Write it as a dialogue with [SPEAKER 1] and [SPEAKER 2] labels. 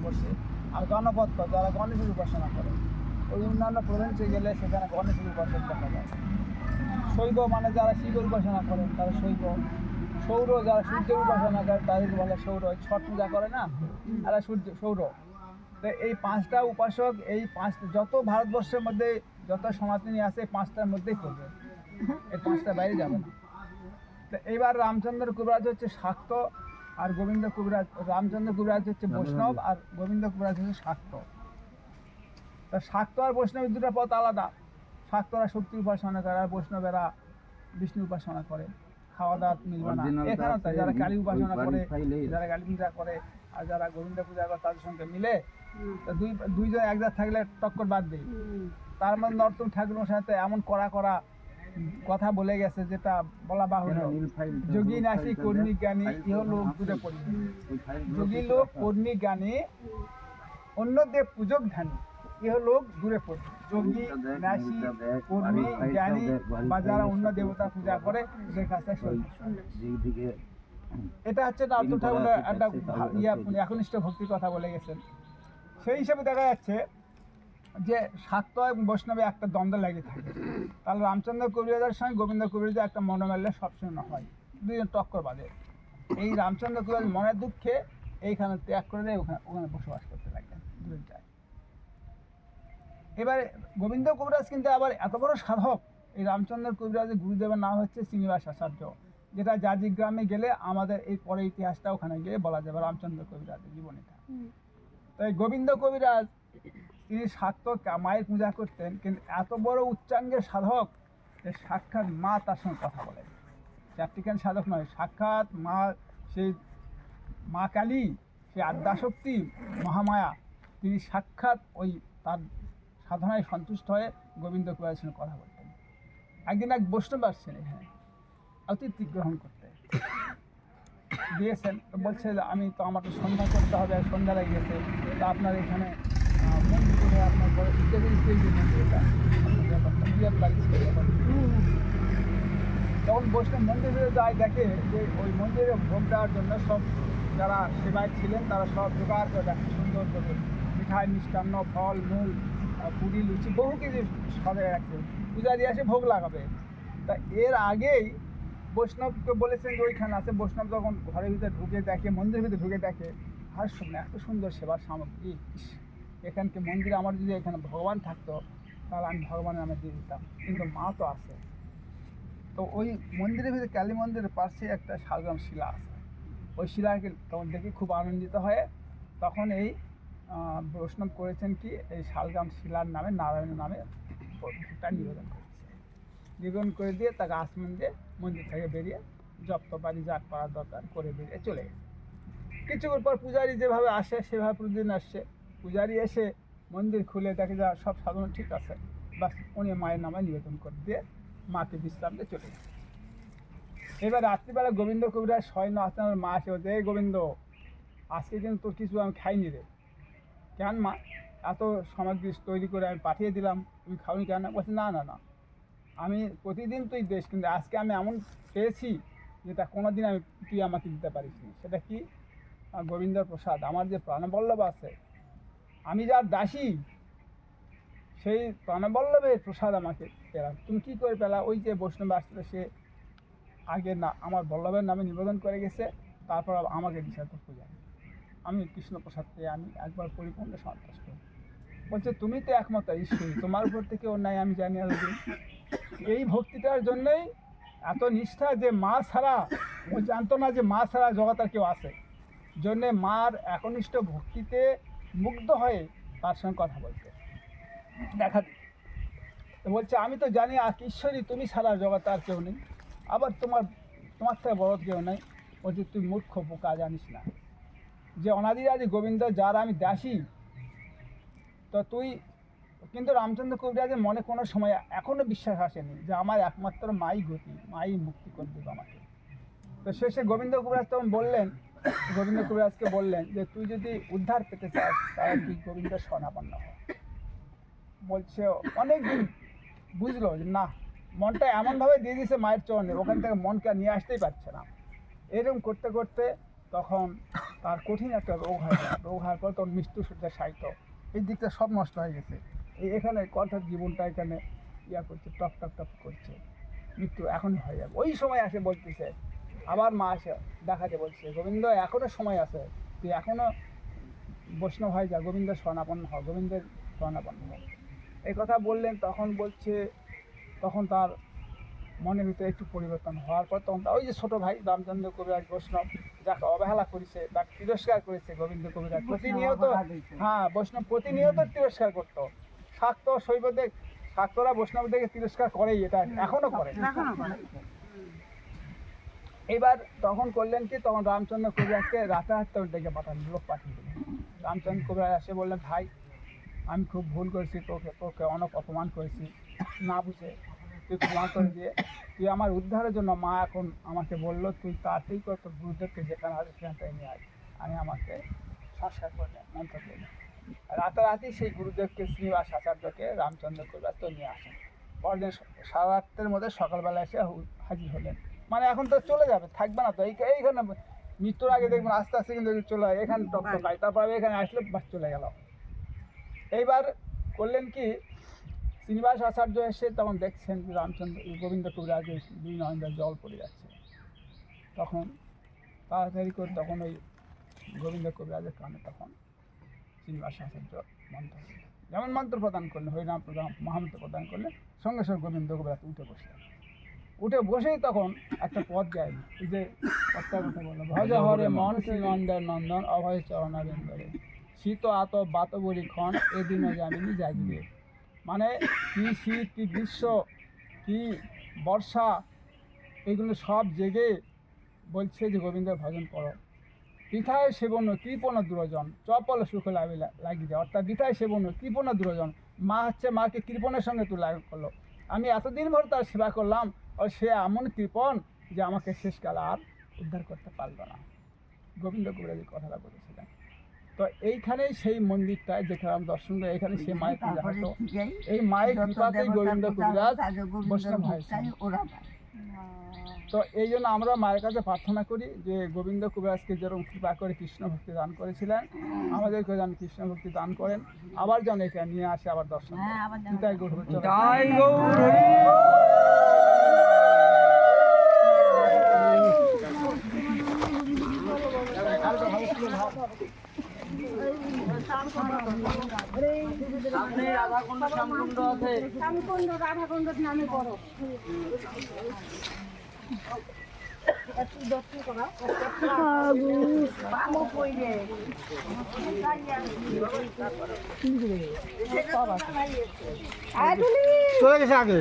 [SPEAKER 1] বসে। আর গণপত যারা গণেশের উপাসনা করে, ওই অন্যান্য প্রভিন্সে গেলে সেখানে গণেশের উপাসক দেখা যায়। শৈব মানে যারা শিবের উপাসনা করেন তারা শৈব। সৌর যারা সূর্যের উপাসনা করে তাদের বলে সৌর। ছট পূজা করে না, এরা সৌর। তো এই পাঁচটা উপাসক, এই পাঁচটা যত ভারতবর্ষের মধ্যে যত সনাতনী আছে পাঁচটার মধ্যেই করবে, এই পাঁচটা বাইরে যাবে না। তো এইবার রামচন্দ্র কবিরাজ হচ্ছে শাক্ত, আর গোবিন্দ কবিরাজ, রামচন্দ্র কবিরাজ হচ্ছে বৈষ্ণব, আর গোবিন্দ কবিরাজ হচ্ছে শাক্ত। তা শাক্ত আর বৈষ্ণবের দুটো পথ আলাদা। শাক্তরা শক্তির উপাসনা করে, আর বৈষ্ণবেরা বিষ্ণু উপাসনা করে। খাওয়া দাওয়া মিলবে না এখানেও তাই। যারা কালী উপাসনা করে, যারা কালী পূজা করে, আর যারা গোবিন্দ পূজা করে তাদের সঙ্গে মিলে। তা দুইজন এক জাত থাকলে টক্কর বাদ দেয়। তার মধ্যে নরতম ঠাকুরের সাথে এমন কড়া কড়া কথা বলে গেছে যেটা বলা বাহুল্য। যোগী নাসি কর্মী জ্ঞানী ইহ লোক দূরে পড়ি, যোগী লোক কর্মী জ্ঞানী অন্য দেব পূজক ধ্যানী ইহ লোক দূরে পড়ি। যোগী নাসি কর্মী জ্ঞানী বা যারা অন্য দেবতা পূজা করে সে কাছে। এটা হচ্ছে নরতম ঠাকুরের একটা একনিষ্ঠ ভক্তির কথা বলে গেছেন। সেই হিসেবে দেখা যাচ্ছে যে শাক্ত এবং বৈষ্ণবে একটা দ্বন্দ্ব লেগে থাকে। তাহলে রামচন্দ্র কবিরাজের সঙ্গে গোবিন্দ কবিরাজের একটা মনোমাল্য সবসময় না হয়, দুজন টক্কর বাঁধে। এই রামচন্দ্র কবিরাজ মনের দুঃখে এইখানে ত্যাগ করে দেয়, ওখানে বসবাস করতে লাগলেন দুজন যায়। এবারে গোবিন্দ কবিরাজ কিন্তু আবার এত বড় সাধক। এই রামচন্দ্র কবিরাজের গুরুদেবের নাম হচ্ছে শ্রীনিবাস আচার্য, যেটা জাজির গ্রামে গেলে আমাদের এই পরে ইতিহাসটা ওখানে গিয়ে বলা যাবে রামচন্দ্র কবিরাজের জীবনীটা। তাই গোবিন্দ কবিরাজ তিনি শাক্ত মায়ের পূজা করতেন, কিন্তু এত বড় উচ্চাঙ্গের সাধক যে সাক্ষাৎ মা তার সঙ্গে কথা বলেন। চারটিখান সাধক নয়, সাক্ষাৎ মা, সেই মা কালী, সেই আদ্যাশক্তি মহামায়া, তিনি সাক্ষাৎ ওই তার সাধনায় সন্তুষ্ট হয়ে গোবিন্দ কবিরাজের সঙ্গে কথা বলতেন। একদিন এক বৈষ্ণব আসছেন এখানে অতিথি গ্রহণ করতে দিয়েছেন। বলছে আমি তো আমার তো সন্ধ্যা করতে হবে, সন্ধ্যা লেগে গেছে, তা আপনার এখানে মন্দির করে আপনার তখন বৈষ্ণব মন্দিরে যায়, দেখে যে ওই মন্দিরে ভোগ দেওয়ার জন্য সব যারা সেবায় ছিলেন তারা সব জোগাড় করে দেখে সুন্দর করে মিঠাই, মিষ্টান্ন, ফল মূল, পুরি, লুচি, বহু কিছু সাজায় রাখছে। পূজারি এসে ভোগ লাগাবে। তা এর আগেই বৈষ্ণবকে বলেছেন যে ওইখানে আছে। বৈষ্ণব যখন ঘরের ভিতরে ঢুকে দেখে, মন্দিরের ভিতরে ঢুকে দেখে, আর শুনে এত সুন্দর সেবার সামগ্রী, এখানকে মন্দিরে আমার যদি এখানে ভগবান থাকতো তাহলে আমি ভগবানের নামে দিয়ে দিতাম, কিন্তু মা তো আছে। তো ওই মন্দিরের ভিতরে কালী মন্দিরের পাশে একটা শালগ্রাম শিলা আছে। ওই শিলাকে তখন দেখে খুব আনন্দিত হয়ে তখন এই বৈষ্ণব করেছেন কি, এই শালগ্রাম শিলার নামে নারায়ণের নামে ভোগটা নিবেদন করেছে। নিবেদন করে দিয়ে তাকে আসমান দিয়ে মন্দির থেকে বেরিয়ে জপ তপারি যা করার দরকার করে বেরিয়ে চলে গেছে। কিছুক্ষণ পর পূজারি যেভাবে আসে সেভাবে প্রতিদিন আসছে। পূজারি এসে মন্দির খুলে দেখে যা সব সাধন ঠিক আছে, বাস উনি মায়ের নামে নিবেদন করে দিয়ে মাকে বিশ্রাম দিয়ে চলে গেছে। এবার রাত্রিবেলা গোবিন্দ কবিরাজ শয়ন আসনের মা এসে বলছে, এই গোবিন্দ, আজকে কিন্তু তোর কিছু আমি খাইনি রে। কেন মা, এত সামগ্রী তৈরি করে আমি পাঠিয়ে দিলাম, তুমি খাওনি কেন? বলছে না না না, আমি প্রতিদিন তুই দিস, কিন্তু আজকে আমি এমন পেয়েছি যেটা কোনোদিন তুই আমাকে দিতে পারিস নি। সেটা কি? গোবিন্দর প্রসাদ, আমার যে প্রাণবল্লভ আছে, আমি যার দাসী, সেই প্রাণবল্লভের প্রসাদ আমাকে পেলাম। তুমি কী করে পেলা? ওই যে বৈষ্ণব আসলে সে আগে না আমার বল্লভের নামে নিবেদন করে গেছে, তারপর আমাকে দিশা তো পূজা, আমি কৃষ্ণ প্রসাদ পেয়ে আমি একবার পরিপূর্ণ সন্তুষ্ট। বলছে তুমি তো একমাত্র ঈশ্বরী, তোমার উপর থেকে অন্যায় আমি জানি না। এই ভক্তিটার জন্যই এত নিষ্ঠা, যে মা ছাড়া, ও জানতো না যে মা ছাড়া জগৎ আর কেউ আছে, জন্যে মার একনিষ্ঠ ভক্তিতে মুগ্ধ হয়ে তার সঙ্গে কথা বলতে দেখা দিত। তো বলছে আমি তো জানি আর ঈশ্বরী তুমি ছাড়া জগৎ আর কেউ নেই, আবার তোমার থেকে বড় কেউ নেই। বলছে তুই মূর্খ বোকা, জানিস না যে অনাদিরাদি গোবিন্দ যার আমি দাসী। তো তুই কিন্তু রামচন্দ্র কবিরাজের মনে কোনো সময় এখনও বিশ্বাস আসেনি যে আমার একমাত্র মাই গতি, মাই মুক্তি করে দেবে আমাকে। তো শেষে গোবিন্দ কবিরাজ তখন বললেন, গোবিন্দ কবিরাজকে বললেন যে তুই যদি উদ্ধার পেতে চাস তাহলে তুই গোবিন্দ শরণাপন্ন হ। বলছে অনেক দিন বুঝলো যে না, মনটা এমনভাবে দিয়ে দিয়েছে মায়ের চরণে, ওখান থেকে মনকে নিয়ে আসতেই পারছে না। এরকম করতে করতে তখন তার কঠিন একটা রোগ হয়, রোগ হওয়ার পর তখন মৃত্যুসজ্জা সাহিত্য এই দিকটা সব নষ্ট হয়ে গেছে। এখানে অর্থাৎ জীবনটা এখানে ইয়া করছে, টপ টপ টপ করছে, মৃত্যু এখনই হয়ে যাবে। ওই সময় আসে বলতেছে, আবার মা আসে দেখাতে বলছে, গোবিন্দ এখনও সময় আছে, তুই এখনও বৈষ্ণব হয়ে যা, গোবিন্দের শরণাপন্ন হ, গোবিন্দের শরণাপন্ন হ। এই কথা বললেন। তখন বলছে, তখন তার মনের ভিতরে একটু পরিবর্তন হওয়ার পর তখন ওই যে ছোটো ভাই রামচন্দ্র কবিরাজ বৈষ্ণব যাকে অবহেলা করেছে, তাকে তিরস্কার করেছে গোবিন্দ কবিরাজ প্রতিনিয়ত, হ্যাঁ বৈষ্ণব প্রতিনিয়ত তিরস্কার করতো। শাক্ত শৈবদের, শাক্তরা বৈষ্ণবদেরকে তিরস্কার করেই, এটা এখনো করে। এবার তখন করলেন কি, তখন রামচন্দ্র কবিরাজকে রাতারাতি ডেকে পাঠান, লোক পাঠিয়ে দিলেন। রামচন্দ্র কবিরাজ এসে বললেন, ভাই আমি খুব ভুল করেছি, তোকে অনেক অপমান করেছি, না বুঝে তুই ক্ষমা করে দিয়ে, তুই আমার উদ্ধারের জন্য মা এখন আমাকে বললো তুই তাড়াতাড়ি করে তোর গুরুদেবকে যেখানে আছে সেখানটাই নিয়ে আয়। আমি আমাকে সংস্কার করলেন, মন্ত্র করলেন। রাতারাতি সেই গুরুদেবকে শ্রীনিবাস আচার্যকে রামচন্দ্র কবিরাজ তো নিয়ে আসেন। পরদিন সারা রাত্রের মধ্যে সকালবেলা এসে হাজির হলেন। মানে এখন তো চলে যাবে, থাকবে না তো, এইখানে মৃত্যুর আগে দেখবেন আস্তে আস্তে কিন্তু চলে যায়, এখানে টকটকায়, তারপরে এখানে আসলে বাস চলে গেল। এইবার করলেন কি, শ্রীনিবাস আচার্য এসে তখন দেখছেন যে রামচন্দ্র গোবিন্দ কবিরাজের দুই নয়নের জল পড়ে যাচ্ছে। তখন তাড়াতাড়ি করে তখন ওই গোবিন্দ কবিরাজের কানে তখন শ্রীনিবাস আচার্য মন্ত্র, যেমন মন্ত্র প্রদান করলেন, হরিনাম প্রদান মহামন্ত্র প্রদান করলেন, সঙ্গে সঙ্গে গোবিন্দ কবিরাজ উঠে বসলেন। উঠে বসেই তখন একটা পদ যায়, এই যে পদটার কথা বললো, ভজ হরে মন শ্রীনন্দের নন্দন অভয় চরণারিন্দরে শীত আত বাত বলি ক্ষণ এদিন জামিনী জাগিবে। মানে কি শীত, কি গ্রীষ্ম, কি বর্ষা, এগুলো সব জেগে বলছে যে গোবিন্দের ভজন করো। বৃথায় সেবন কৃপণ দুরজন চপল সুখ লাগিয়ে, অর্থাৎ বৃথায় সেবন কৃপণ দুরজন, মা হচ্ছে মাকে কৃপণের সঙ্গে তুলনা করলো। আমি এতদিন ভর তার সেবা করলাম, আর সে এমন কৃপণ যে আমাকে শেষকালে আর উদ্ধার করতে পারলো না। গোবিন্দ কবিরাজ এই কথাটা বলেছিলেন। তো এইখানেই সেই মন্দিরটায় যেখানে আমি দর্শন করি, এখানে সেই মায়ের পূজা হতো। এই মায়ের কৃপাতেই গোবিন্দ কবিরাজ বৈষ্ণব হয়েছে। তো এই জন্য আমরা মায়ের কাছে প্রার্থনা করি যে গোবিন্দ কবিরাজকে যেরকম কৃপা করে কৃষ্ণ ভক্তি দান করেছিলেন, আমাদেরকে যেন কৃষ্ণ ভক্তি দান করেন, আবার যেন এখানে নিয়ে আসে, আবার দর্শন জয় গৌর।
[SPEAKER 2] রাধাকুণ্ড নামে বড়
[SPEAKER 1] চলে গেছে আগে।